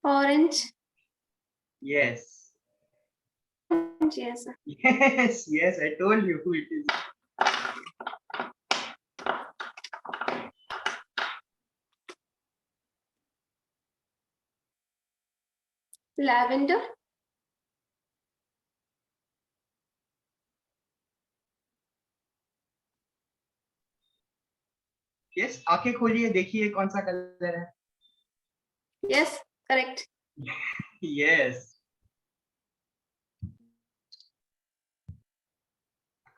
Orange. Yes. Yes. Yes, yes, I told you who it is. Lavender. Yes, आंखें खोलिए, देखिए कौन सा कलर है. Yes, correct. Yes.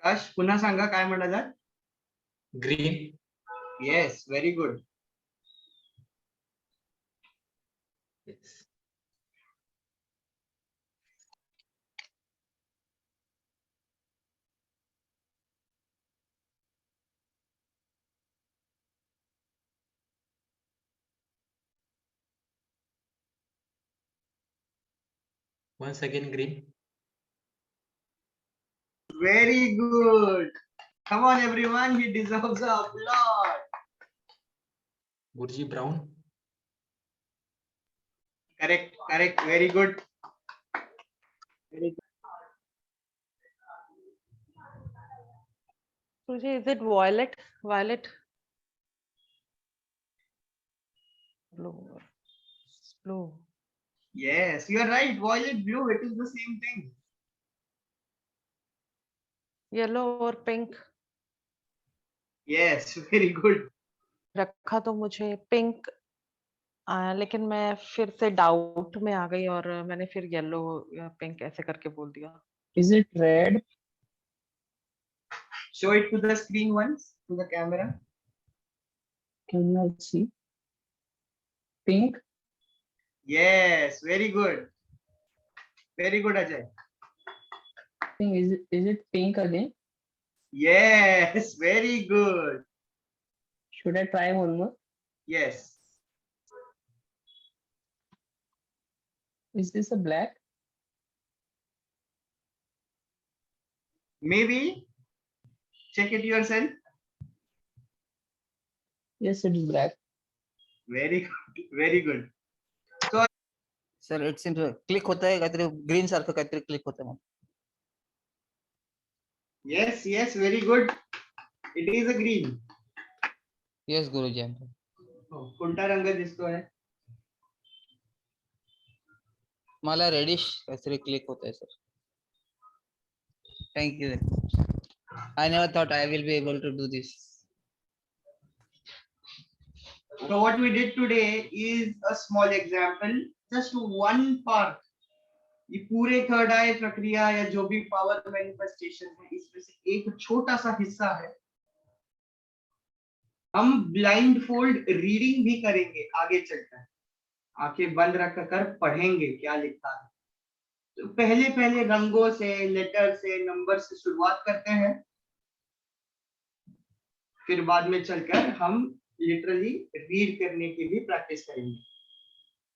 आकाश, पुन्हा सांगा काय म्हणालात? Green. Yes, very good. Yes. Once again green. Very good. Come on, everyone. He deserves a applause. Gurji brown. Correct, correct. Very good. Very good. Guruji, is it violet? Violet. Blue. Blue. Yes, you are right. Violet, blue, it is the same thing. Yellow or pink? Yes, very good. रखा तो मुझे pink आया, लेकिन मैं फिर से doubt में आ गई और मैंने फिर येलो या पिंक ऐसे करके बोल दिया. Is it red? Show it to the screen once, to the camera. Can I see? Pink? Yes, very good. Very good, Ajay. Pink. Is it pink again? Yes, very good. Should I try one more? Yes. Is this a black? Maybe. Check it yourself. Yes, it is black. Very good. Very good. So, sir it seems click होता है काहीतरी green सारखं काहीतरी click होतं मग. yes, yes, very good. It is a green. Yes गुरुजी. कोणता रंग दिसतोय? मला रेडिश काहीतरी क्लिक होत आहे sir. Thank you. I never thought I will be able to do this. So what we did today is a small example, just one part. ये पूरे थर्ड आई प्रक्रिया या जो भी पावर मैनिफेस्टेशन है, इसमें से एक छोटा सा हिस्सा है. हम ब्लाइंड फोल्ड रीडिंग भी करेंगे आगे चलकर. आंखें बंद रखकर पढ़ेंगे क्या लिखा है. तो पहले पहले रंगों से, लेटर से, नंबर से शुरुआत करते हैं. फिर बाद में चलकर हम लिटरली रीड करने की भी प्रैक्टिस करेंगे.